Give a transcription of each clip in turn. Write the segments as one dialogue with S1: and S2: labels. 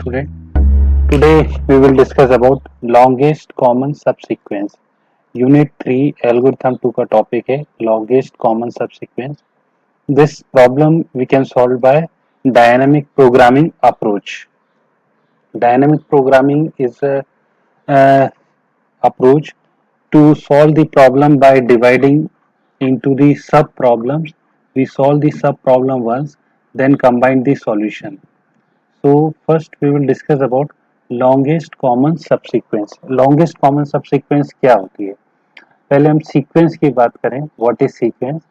S1: student. Today we will discuss about longest common subsequence. Unit 3 algorithm 2 का topic है longest common subsequence. This problem we can solve by dynamic programming approach. Dynamic programming is a approach to solve the problem by dividing into the sub problems. We solve the sub problem once, then combine the solution. So first we will discuss about longest common subsequence. Longest common subsequence क्या होती है? पहले हम sequence की बात करें. What is sequence?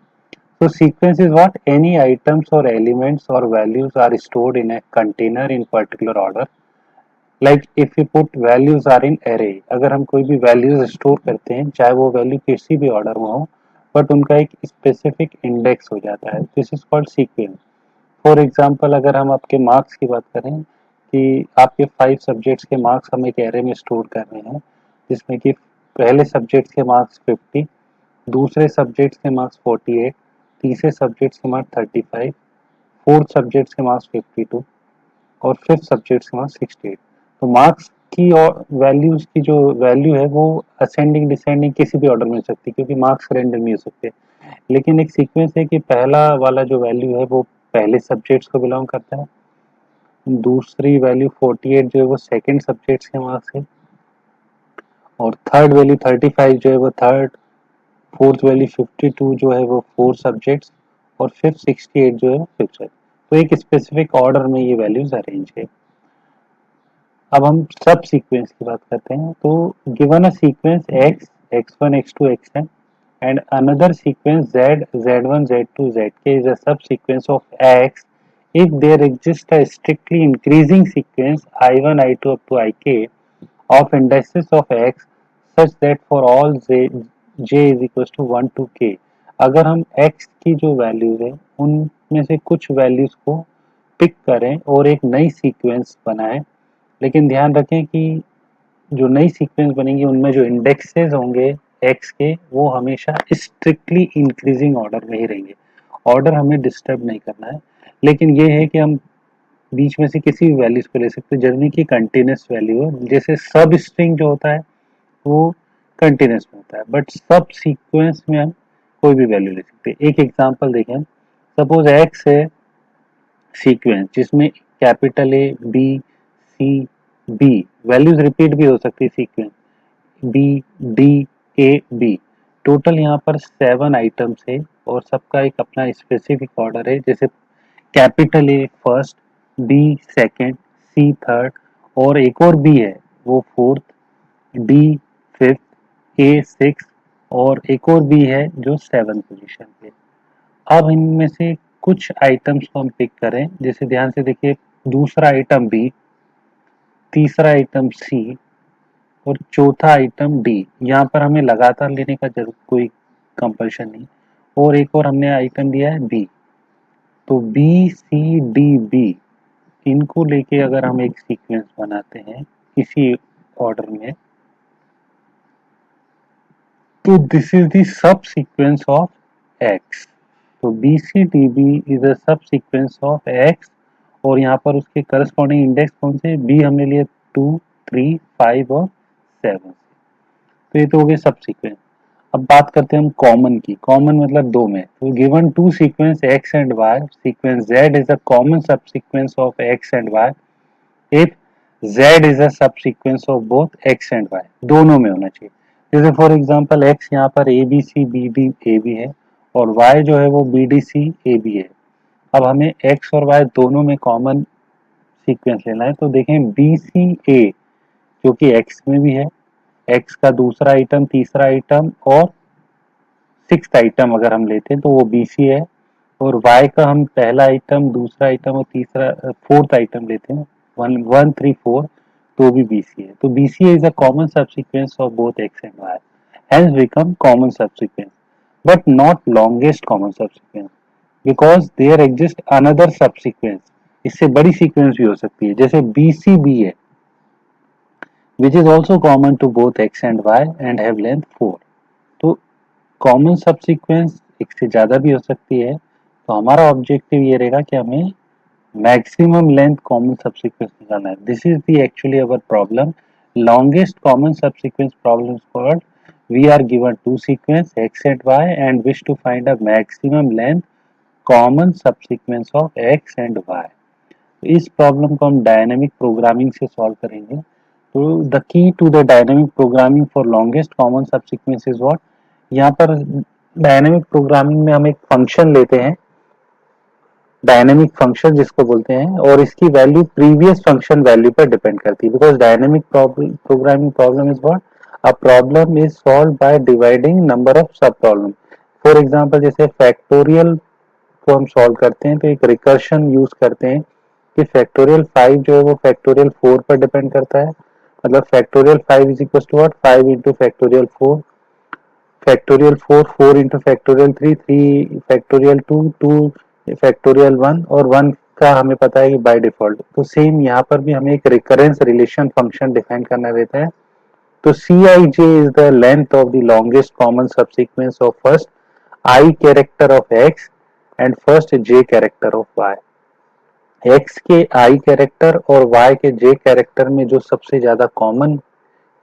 S1: So sequence is what any items or elements or values are stored in a container in particular order. Like if we put values are in array. अगर हम कोई भी values store करते हैं, चाहे वो value किसी भी order में हो, but उनका एक specific index हो जाता है. This is called sequence. For example अगर हम आपके मार्क्स की बात करें कि आपके 5 सब्जेक्ट्स के मार्क्स हम एक एरे में स्टोर कर रहे हैं जिसमें कि पहले सब्जेक्ट्स के मार्क्स 50, दूसरे सब्जेक्ट्स के मार्क्स 48, तीसरे सब्जेक्ट्स के मार्क्स 35, फोर्थ सब्जेक्ट्स के मार्क्स 52 और फिफ्थ सब्जेक्ट्स के मार्क्स 68. तो मार्क्स की और वैल्यूज की जो वैल्यू है वो असेंडिंग डिसेंडिंग किसी भी ऑर्डर में हो सकती है क्योंकि मार्क्स रेंडमली हो सकते हैं. लेकिन एक सीक्वेंस है कि पहला वाला जो वैल्यू है वो पहले सब्जेक्ट्स को बिलोंग करता है, दूसरी वैल्यू 48 जो है वो सेकंड सब्जेक्ट्स के मार्क्स है और थर्ड वैल्यू 35 जो है वो थर्ड, फोर्थ वैल्यू 52 जो है वो फोर्थ सब्जेक्ट्स और फिफ्थ 68 जो है फिफ्थ सब्जेक्ट. तो एक स्पेसिफिक ऑर्डर में ये वैल्यूज अरेंज है. अब हम सब सीक्वेंस की बात करते हैं. तो given a sequence x, x1, x2, xn and another sequence z, z1, z2, zk is a subsequence of x if there exists a strictly increasing sequence I1, I2 up to ik of indices of x such that for all j is equals to 1 to k. अगर हम x की जो values है उनमें से कुछ values को pick करें और एक नई सीक्वेंस बनाएं, लेकिन ध्यान रखें कि जो नई सीक्वेंस बनेंगी उनमें जो इंडेक्सेस होंगे x के वो हमेशा स्ट्रिक्टली इंक्रीजिंग ऑर्डर में ही रहेंगे. ऑर्डर हमें डिस्टर्ब नहीं करना है, लेकिन ये है कि हम बीच में से किसी भी वैल्यूज को ले सकते हैं जरूरी की कंटिन्यूस वैल्यू हो. जैसे सब स्ट्रिंग जो होता है वो कंटिन्यूस में होता है, बट सब सीक्वेंस में हम कोई भी वैल्यू ले सकते हैं. एक एग्जांपल देखें. सपोज x है सीक्वेंस जिसमें capital A B C B values repeat भी हो सकती है sequence B D A B. Total यहाँ पर 7 आइटम्स है और सबका एक अपना स्पेसिफिक ऑर्डर है. जैसे capital A first, B second, C third और एक और बी है वो fourth, D fifth, A six और एक और बी है जो 7 पोजीशन पे. अब इनमें से कुछ आइटम्स को हम पिक करें. जैसे ध्यान से देखिए, दूसरा आइटम बी, तीसरा आइटम सी और चौथा आइटम डी. यहाँ पर हमें लगातार लेने का जरूर कोई कंपल्शन नहीं. और एक और हमने आइटम दिया है बी. तो बी सी डी बी इनको लेके अगर हम एक सीक्वेंस बनाते हैं इसी ऑर्डर में, तो this is the subsequence of X. तो B C D B is a subsequence of x और यहाँ पर उसके करस्पॉन्डिंग इंडेक्स कौन से, बी हमने लिए 2, 3, 5 और 7. तो ये तो हो गए सब सीक्वेंस. अब बात करते हैं हम कॉमन की. कॉमन मतलब दो में. तो given two sequence X and Y, sequence Z is a common subsequence of X and Y if Z is a subsequence of both X and Y. दोनों में होना चाहिए. जैसे फॉर एग्जांपल एक्स यहाँ पर A B C B D A B है और Y जो है वो B D C A B है. अब हमें एक्स और वाई दोनों में कॉमन सीक्वेंस लेना है. तो देखें बी सी ए जो कि एक्स में भी है, एक्स का दूसरा आइटम, तीसरा आइटम और सिक्स्थ आइटम अगर हम लेते हैं तो वो बी सी है. और वाई का हम पहला आइटम, दूसरा आइटम और तीसरा फोर्थ आइटम लेते हैं 1 1 3 4 तो भी बी सी है. तो B C is a common subsequence of both X and Y, hence become common subsequence but not longest common subsequence because there exists another subsequence. इससे बड़ी सीक्वेंस भी हो सकती है जैसे बी सी बी है which is also common to both x and y and have length 4. तो common subsequence एक से ज़्यादा भी हो सकती है. तो हमारा ऑब्जेक्टिव ये रहेगा कि हमें मैक्सिमम लेंथ कॉमन सबसीक्वेंस निकालना है. This is the actually our problem. Longest common subsequence problem called we are given two sequence x and y and wish to find a maximum length common subsequence of x and y. इस problem को हम dynamic programming से solve करेंगे. तो the key to the dynamic programming for longest common subsequence is what. यहाँ पर dynamic programming में हम एक फंक्शन लेते हैं, डायनेमिक फंक्शन जिसको बोलते हैं, और इसकी वैल्यू प्रीवियस फंक्शन वैल्यू पर डिपेंड करती है. Because dynamic programming problem is what, a problem is solve by dividing number of सब प्रॉब्लम. फॉर एग्जांपल जैसे फैक्टोरियल को हम सॉल्व करते हैं तो एक रिकर्शन यूज करते हैं कि फैक्टोरियल 5 जो है वो फैक्टोरियल 4 पर डिपेंड करता है. मतलब factorial 5 is equal to what, 5 into factorial 4, factorial 4, 4 into factorial 3, 3 factorial 2, 2 factorial 1, और 1 का हमें पता है कि बाय डिफॉल्ट. तो सेम यहाँ पर भी हमें एक रिकरेंस रिलेशन फंक्शन डिफाइन करना रहता है. तो Cij is the length of the longest common subsequence of first I character of x and first j character of y. x के I कैरेक्टर और y के j कैरेक्टर में जो सबसे ज्यादा कॉमन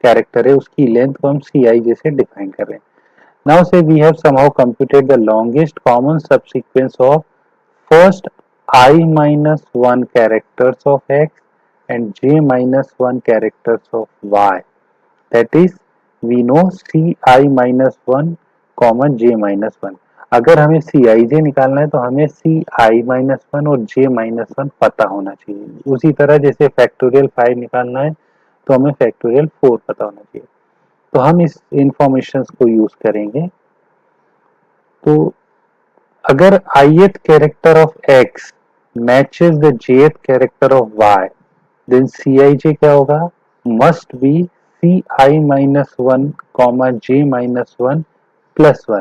S1: कैरेक्टर है उसकी लेंथ को हम Cij से डिफाइन कर रहे हैं. Now say we have somehow computed the longest common subsequence of first I minus 1 characters of x and j minus 1 characters of y. That is we know ci minus 1 comma j minus 1. अगर हमें Cij निकालना है तो हमें ci minus 1 और j minus 1 पता होना चाहिए. उसी तरह जैसे फैक्टोरियल 5 निकालना है तो हमें फैक्टोरियल 4 पता होना चाहिए. तो हम इस इंफॉर्मेशन को यूज करेंगे. तो अगर ith character of x matches the jth character of y, then Cij क्या होगा, must be ci minus 1 comma j minus 1 plus 1.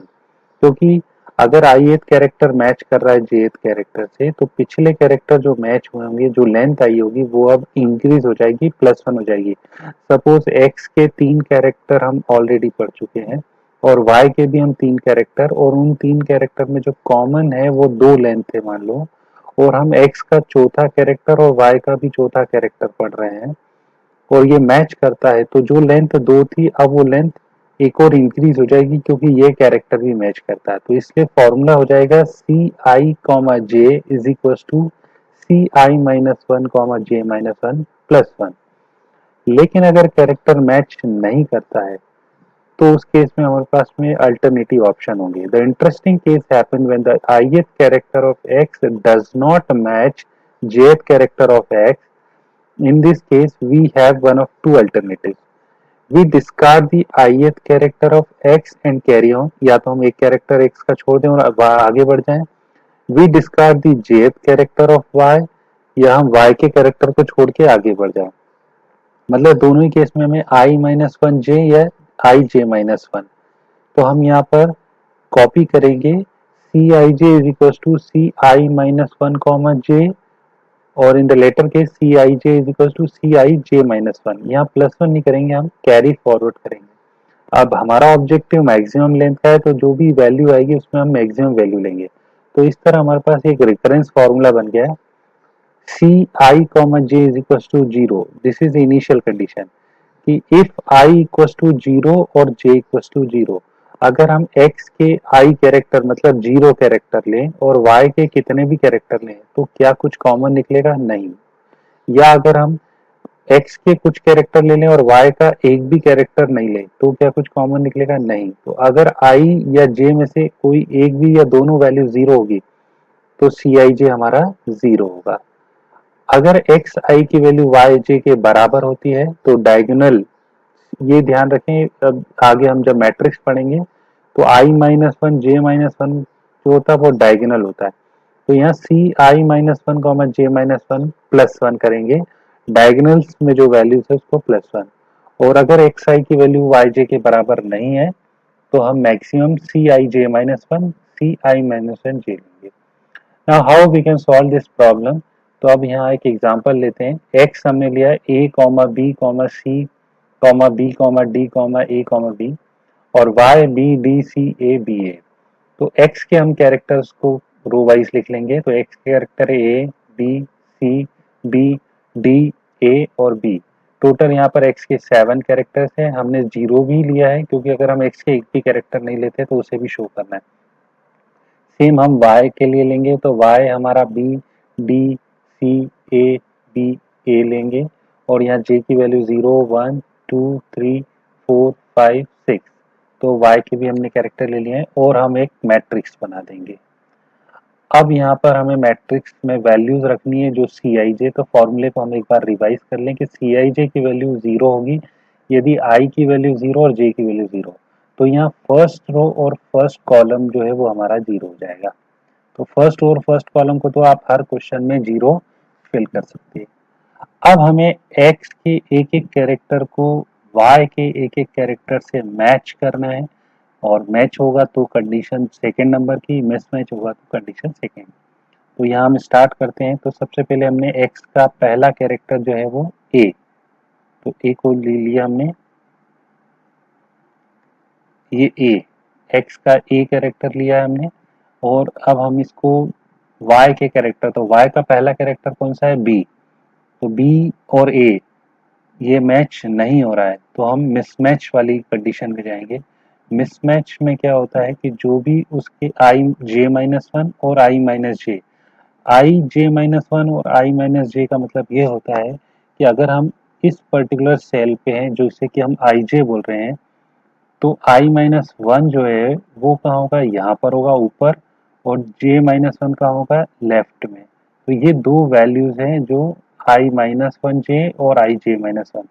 S1: क्योंकि अगर ith कैरेक्टर मैच कर रहा है jth कैरेक्टर से तो पिछले कैरेक्टर जो मैच हुए होंगे, जो लेंथ आई होगी वो अब इंक्रीज हो जाएगी, प्लस 1 हो जाएगी. सपोज x के 3 कैरेक्टर हम ऑलरेडी पढ़ चुके हैं और y के भी हम 3 कैरेक्टर, और उन 3 कैरेक्टर में जो कॉमन है वो 2 लेंथ है मान लो, और हम x का चौथा कैरेक्टर और y का भी चौथा कैरेक्टर पढ़ रहे हैं और ये मैच करता है, तो जो लेंथ 2 थी अब वो लेंथ एक और इंक्रीज हो जाएगी क्योंकि ये कैरेक्टर भी मैच करता है. तो इसलिए फॉर्मूला हो जाएगा C I comma J is equal to C I minus 1 comma J minus 1 plus 1. लेकिन अगर कैरेक्टर मैच नहीं करता है तो उस केस में हमारे पास में अल्टरनेटिव ऑप्शन होंगे. The interesting case happen when the ith character of x does not match jth character of x. In this case we have one of two alternatives. We discard the ith character of x and carry on. या तो हम एक character x का छोड़ दें और आगे बढ़ जाएं. We discard the jth character of y, या हम y के कैरेक्टर को छोड़ के आगे बढ़ जाएं. मतलब दोनों ही केस में हमें i माइनस 1 j या i j माइनस 1. तो हम यहाँ पर कॉपी करेंगे C I J is equal to C I minus 1 comma j, और in the latter case C I J is equal to C I J minus 1. यहाँ plus 1 नहीं करेंगे, हम कैरी फॉरवर्ड करेंगे. अब हमारा ऑब्जेक्टिव मैक्सिमम लेंथ का है तो जो भी वैल्यू आएगी उसमें हम मैक्सिमम वैल्यू लेंगे. तो इस तरह हमारे पास एक रिफरेंस फॉर्मूला बन गया है. C I comma J is equal to 0, this is initial condition कि इफ आई इक्वल टू 0 और जे इक्वल टू 0, अगर हम x के i कैरेक्टर मतलब 0 कैरेक्टर लें और y के कितने भी कैरेक्टर लें तो क्या कुछ कॉमन निकलेगा, नहीं. या अगर हम x के कुछ कैरेक्टर ले लें और y का एक भी कैरेक्टर नहीं लें तो क्या कुछ कॉमन निकलेगा, नहीं. तो अगर i या j में से कोई एक भी या दोनों वैल्यू 0 होगी तो Cij हमारा 0 होगा. अगर x i की वैल्यू y j के बराबर होती है तो डायगोनल, ये ध्यान रखें अब आगे हम जब मैट्रिक्स पढ़ेंगे तो i माइनस 1 j माइनस 1 जो होता है वो डायगोनल होता है. तो यहाँ सी I minus 1 comma J minus 1 plus 1 करेंगे, डायगोनल्स में जो वैल्यूज है उसको प्लस 1. और अगर एक्स आई की वैल्यू वाई जे के बराबर नहीं है तो हम maximum C I J minus 1 C I minus 1 J लेंगे. Now how we can solve this problem. तो अब यहाँ एक एग्जांपल लेते हैं. एक्स हमने लिया है A comma B comma C comma B comma D comma A comma B, और Y B D C A B A. तो x के हम कैरेक्टर्स को रो वाइज लिख लेंगे. तो x के कैरेक्टर है A B C, B, D, A और बी। टोटल यहाँ पर x के 7 कैरेक्टर्स हैं। हमने 0 भी लिया है क्योंकि अगर हम x के एक भी कैरेक्टर नहीं लेते तो उसे भी शो करना है। सेम हम y के लिए लेंगे तो y हमारा b, d, c, a, b, a लेंगे और यहाँ j की वैल्यू 0, 1, 2, 3, 4, 5, 6। तो y के भी हमने कैरेक्टर ले लिए हैं और हम एक मैट्रिक्स बना देंगे। अब यहाँ पर हमें मैट्रिक्स में वैल्यूज रखनी है जो Cij, तो फॉर्मूले को हम एक बार रिवाइज कर लें कि Cij की वैल्यू 0 होगी यदि i की वैल्यू 0 और j की वैल्यू 0। तो यहाँ फर्स्ट रो और फर्स्ट कॉलम जो है वो हमारा 0 हो जाएगा। तो फर्स्ट रो और फर्स्ट कॉलम को तो आप हर क्वेश्चन में 0 फिल कर सकते हैं। अब हमें x के एक एक कैरेक्टर को y के एक एक कैरेक्टर से मैच करना है और मैच होगा तो कंडीशन सेकेंड नंबर की, मिसमैच होगा तो कंडीशन सेकेंड। तो यहाँ हम स्टार्ट करते हैं। तो सबसे पहले हमने x का पहला कैरेक्टर जो है वो a, तो a को ले लिया हमने, ये a, x का a कैरेक्टर लिया है हमने और अब हम इसको y के कैरेक्टर, तो y का पहला कैरेक्टर कौन सा है b, तो b और a ये मैच नहीं हो रहा है तो हम मिसमैच वाली कंडीशन में जाएंगे। मिसमैच में क्या होता है कि जो भी उसके i j-1 और i j, i j-1 और i j का मतलब ये होता है कि अगर हम इस पर्टिकुलर सेल पे हैं जो इसे कि हम ij बोल रहे हैं तो i-1 जो है वो कहाँ होगा, यहाँ पर होगा ऊपर, और j-1 कहाँ होगा, लेफ्ट में। तो ये दो वैल्यूज हैं जो i-1j और i j-1।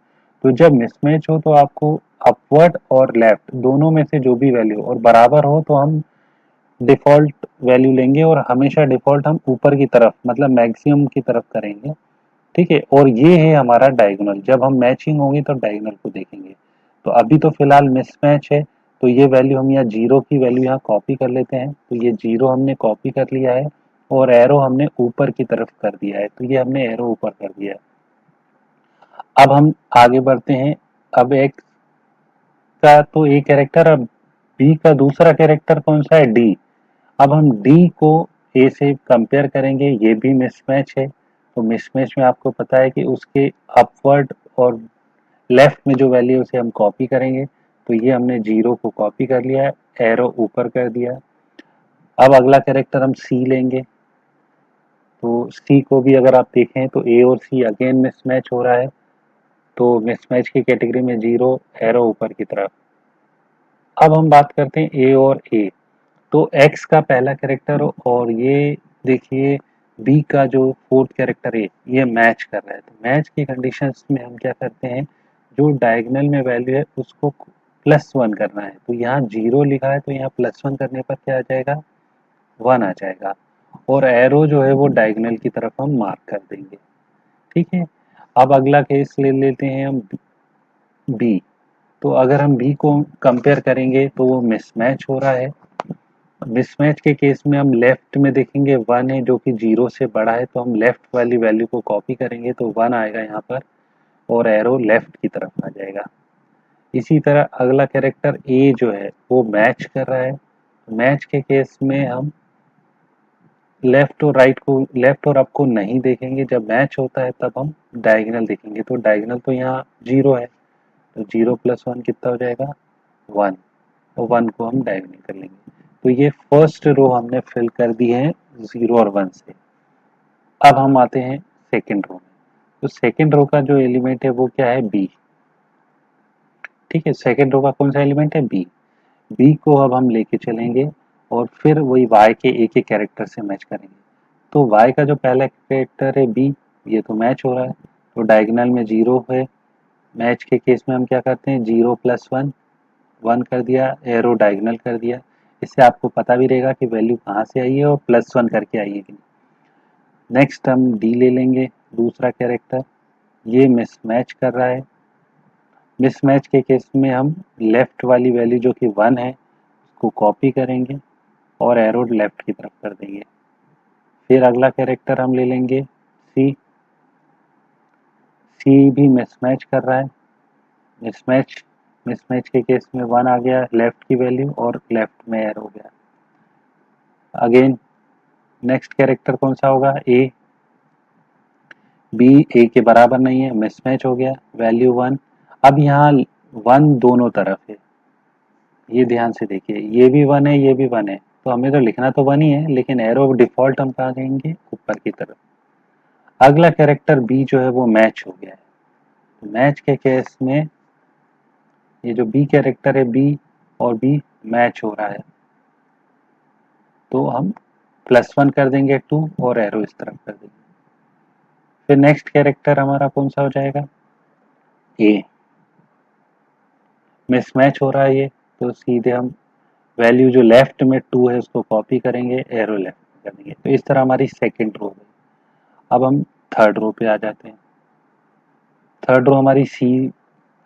S1: तो जब मिसमैच हो तो आपको अपवर्ड और लेफ्ट दोनों में से जो भी वैल्यू और बराबर हो तो हम डिफॉल्ट वैल्यू लेंगे और हमेशा डिफॉल्ट हम ऊपर की तरफ मतलब मैक्सिमम की तरफ करेंगे। ठीक है, और ये है हमारा डायगोनल। जब हम मैचिंग होगी तो डायगोनल को देखेंगे। तो अभी तो फिलहाल मिसमैच है तो ये वैल्यू हम यहाँ 0 की वैल्यू यहाँ कॉपी कर लेते हैं। तो ये 0 हमने कॉपी कर लिया है और एरो हमने ऊपर की तरफ कर दिया है, तो ये हमने एरो ऊपर कर दिया है। अब हम आगे बढ़ते हैं। अब x का तो ए कैरेक्टर, अब बी का दूसरा कैरेक्टर कौन सा है, डी। अब हम डी को ए से कंपेयर करेंगे, ये भी मिसमैच है। तो मिसमैच में आपको पता है कि उसके अपवर्ड और लेफ्ट में जो वैल्यू है उसे हम कॉपी करेंगे। तो ये हमने 0 को कॉपी कर लिया है, एरो ऊपर कर दिया। अब अगला कैरेक्टर हम सी लेंगे। तो सी को भी अगर आप देखें तो ए और सी अगेन मिसमैच हो रहा है, तो मिसमैच की कैटेगरी में 0, एरो ऊपर की तरफ। अब हम बात करते हैं ए और ए। तो एक्स का पहला कैरेक्टर और ये देखिए बी का जो फोर्थ कैरेक्टर है ये मैच कर रहा है। तो मैच की कंडीशंस में हम क्या करते हैं, जो डायगोनल में वैल्यू है उसको +1 करना है। तो यहाँ 0 लिखा है तो यहाँ +1 करने पर क्या आ जाएगा, 1 आ जाएगा और एरो जो है वो डायगोनल की तरफ हम मार्क कर देंगे। ठीक है, अब अगला केस ले लेते हैं हम बी। तो अगर हम बी को कंपेयर करेंगे तो वो मिसमैच हो रहा है। मिसमैच के केस में हम लेफ्ट में देखेंगे 1 है जो कि 0 से बड़ा है, तो हम लेफ्ट वाली वैल्यू को कॉपी करेंगे तो 1 आएगा यहाँ पर और एरो लेफ्ट की तरफ आ जाएगा। इसी तरह अगला कैरेक्टर ए जो है वो मैच कर रहा है। मैच के केस में हम लेफ्ट और राइट को, लेफ्ट और अप को नहीं देखेंगे। जब मैच होता है तब हम डायगोनल देखेंगे। तो डायगोनल तो यहाँ 0 है तो 0 + 1 कितना हो जाएगा, 1, और 1 को हम डायगोनल कर लेंगे। तो ये फर्स्ट रो हमने फिल कर दी है 0 और 1 से। अब हम आते हैं सेकेंड रो में। तो सेकेंड रो का जो एलिमेंट है वो क्या है, बी। ठीक है, सेकेंड रो का कौन सा एलिमेंट है, बी। बी को अब हम लेके चलेंगे और फिर वही y के एक एक कैरेक्टर से मैच करेंगे। तो y का जो पहला कैरेक्टर है b, ये तो मैच हो रहा है तो डायगोनल में 0 है। मैच के केस में हम क्या करते हैं, 0 + 1, 1 कर दिया, एरो डायगोनल कर दिया। इससे आपको पता भी रहेगा कि वैल्यू कहाँ से आई है और +1 करके आई है कि नहीं। नेक्स्ट हम डी ले लेंगे, दूसरा कैरेक्टर, ये मिसमैच कर रहा है। मिसमैच के केस में हम लेफ्ट वाली वैल्यू जो कि 1 है उसको कॉपी करेंगे और एरो लेफ्ट की तरफ कर देंगे। फिर अगला कैरेक्टर हम ले लेंगे सी। सी भी मिसमैच कर रहा है। मिसमैच मिसमैच के केस में 1 आ गया लेफ्ट की वैल्यू और लेफ्ट में एरो हो गया। अगेन नेक्स्ट कैरेक्टर कौन सा होगा, ए। बी ए के बराबर नहीं है, मिसमैच हो गया, वैल्यू 1। अब यहाँ 1 दोनों तरफ है, ये ध्यान से देखिए, ये भी 1 है, ये भी 1 है, तो हमें तो लिखना तो 1 ही है, लेकिन एरो डिफॉल्ट हम कहाँ देंगे, ऊपर की तरफ। अगला कैरेक्टर बी जो है वो मैच हो गया है। मैच के केस में ये जो बी कैरेक्टर है, बी और बी मैच हो रहा है, तो हम +1 कर देंगे 2 और एरो इस तरफ कर देंगे। फिर नेक्स्ट कैरेक्टर हमारा कौन सा हो जाएगा, ए। मिसमैच हो रहा है ये, तो सीधे हम वैल्यू जो लेफ्ट में 2 है उसको कॉपी करेंगे, एरो लेफ्ट कर देंगे। तो इस तरह हमारी सेकंड रो है। अब हम थर्ड रो पे आ जाते हैं। थर्ड रो हमारी सी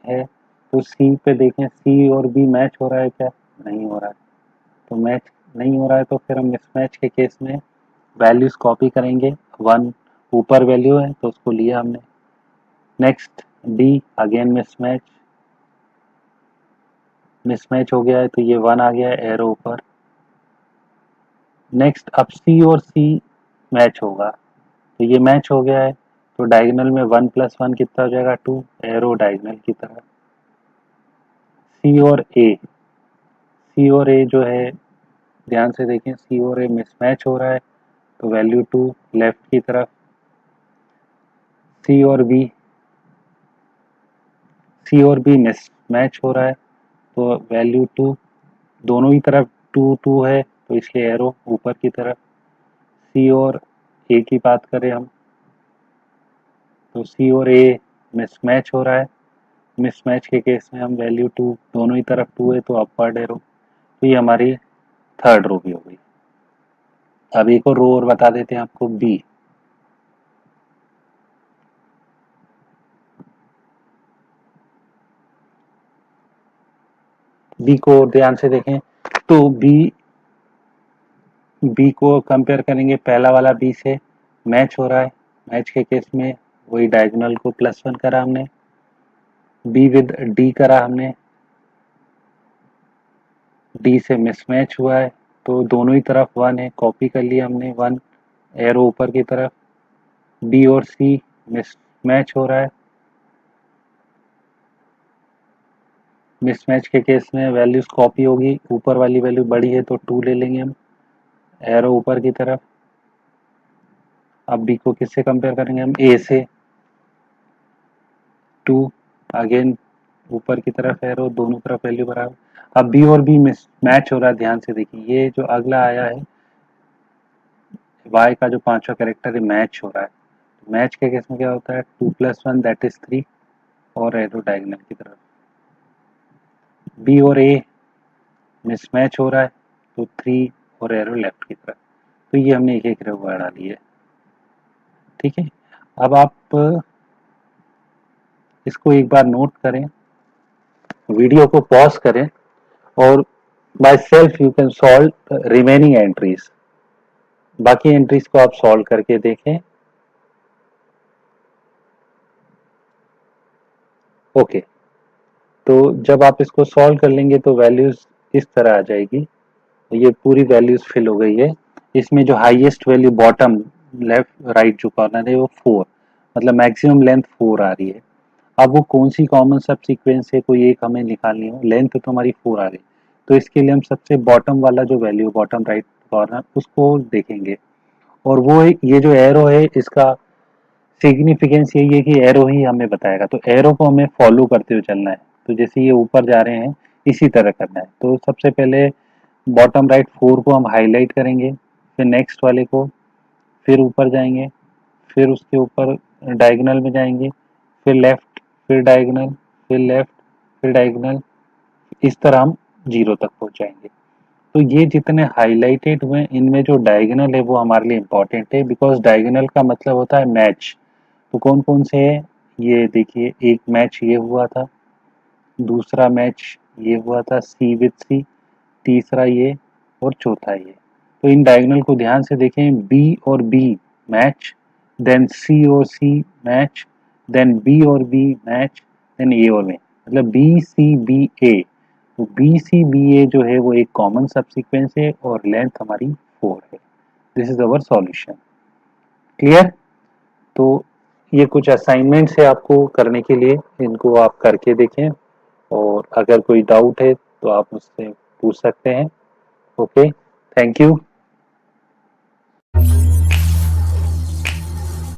S1: है, तो सी पे देखें, सी और बी मैच हो रहा है क्या, नहीं हो रहा है। तो मैच नहीं हो रहा है, तो फिर हम मिसमैच के केस में वैल्यूज कॉपी करेंगे। 1 ऊपर वैल्यू है तो उसको लिया हमने। Next D, again mismatch, mismatch हो गया है, तो ये 1 आ गया है, एरो ऊपर। नेक्स्ट अब सी और सी मैच होगा, तो ये मैच हो गया है, तो डायगोनल में 1 + 1 कितना हो जाएगा, 2, एरो डायगोनल की तरफ। सी और ए, सी और ए जो है, ध्यान से देखें, सी और ए मिसमैच हो रहा है, तो वैल्यू 2 लेफ्ट की तरफ। सी और बी, सी और बी मिसमैच हो रहा है, तो वैल्यू 2, दोनों ही तरफ 2 2 है, तो इसलिए एरो ऊपर की तरफ। सी और ए की बात करें हम, तो सी और ए मिसमैच हो रहा है। मिसमैच के केस में हम वैल्यू 2, दोनों ही तरफ 2 है, तो अपवर्ड एरो। तो ये हमारी थर्ड रो भी हो गई। अब एक और रो और बता देते हैं आपको, बी। बी को ध्यान से देखें, तो बी, बी को कंपेयर करेंगे पहला वाला बी से, मैच हो रहा है। मैच के केस में वही डायगोनल को +1 करा हमने, बी विद डी करा हमने, डी से मिसमैच हुआ है, तो दोनों ही तरफ 1 है, कॉपी कर लिया हमने 1, एरो ऊपर की तरफ। बी और सी मिसमैच हो रहा है, मिसमैच के केस में वैल्यूज कॉपी होगी, ऊपर वाली वैल्यू बड़ी है तो 2 ले लेंगे हम, एरो ऊपर की तरफ। अब बी को किससे कंपेयर करेंगे हम, ए से, 2 अगेन ऊपर की तरफ एरो, दोनों तरफ वैल्यू बराबर। अब बी और बी मैच हो रहा है, ध्यान से देखिए, ये जो अगला आया है y का जो पांचवा कैरेक्टर है, मैच हो रहा है। मैच के केस में क्या होता है, 2 + 1 दैट इज 3, और एरो डायगोनल की तरफ। बी और ए मिसमैच हो रहा है, तो 3 और एरो लेफ्ट की तरफ। तो ये हमने एक एक रो बढ़ा ली है, ठीक है। अब आप इसको एक बार नोट करें, वीडियो को पॉज करें, और by self you can solve remaining entries. बाकी एंट्रीज को आप सॉल्व करके देखें। ओके, तो जब आप इसको सॉल्व कर लेंगे तो वैल्यूज इस तरह आ जाएगी। ये पूरी वैल्यूज फिल हो गई है। इसमें जो highest value bottom left right जो कॉर्नर है वो 4, मतलब मैक्सिमम लेंथ 4 आ रही है। अब वो कौन सी कॉमन सब सीक्वेंस है, कोई एक हमें निकालनी हो, लेंथ तो हमारी 4 आ गई, तो इसके लिए हम सबसे बॉटम वाला जो वैल्यू बॉटम राइट कॉर्नर उसको देखेंगे, और वो ये जो एरो है इसका सिग्निफिकेंस यही है कि एरो ही हमें बताएगा, तो एरो को हमें फॉलो करते हुए चलना है। तो जैसे ये ऊपर जा रहे हैं इसी तरह करना है। तो सबसे पहले बॉटम राइट 4 को हम हाईलाइट करेंगे, फिर नेक्स्ट वाले को, फिर ऊपर जाएंगे, फिर उसके ऊपर डायगोनल में जाएंगे, फिर लेफ्ट, फिर डायगोनल, फिर लेफ्ट, फिर डायगोनल, इस तरह हम 0 तक पहुंच जाएंगे। तो ये जितने हाईलाइटेड हुए इनमें जो डायगोनल है वो हमारे लिए इम्पोर्टेंट है, बिकॉज डायगोनल का मतलब होता है मैच। तो कौन कौन से है, ये देखिए, एक मैच ये हुआ था, दूसरा मैच ये हुआ था सी विद सी, तीसरा ये, और चौथा ये। तो इन डायगोनल को ध्यान से देखें, बी और बी मैच, देन सी और सी मैच, देन बी और बी मैच, देन ए और बी, मतलब बी सी बी ए। तो बी सी बी ए जो है वो एक कॉमन सबसीक्वेंस है और लेंथ हमारी 4 है। This is our solution. Clear? तो ये कुछ असाइनमेंट्स है आपको करने के लिए, इनको आप करके देखें और अगर कोई डाउट है तो आप मुझसे पूछ सकते हैं। Okay, thank you.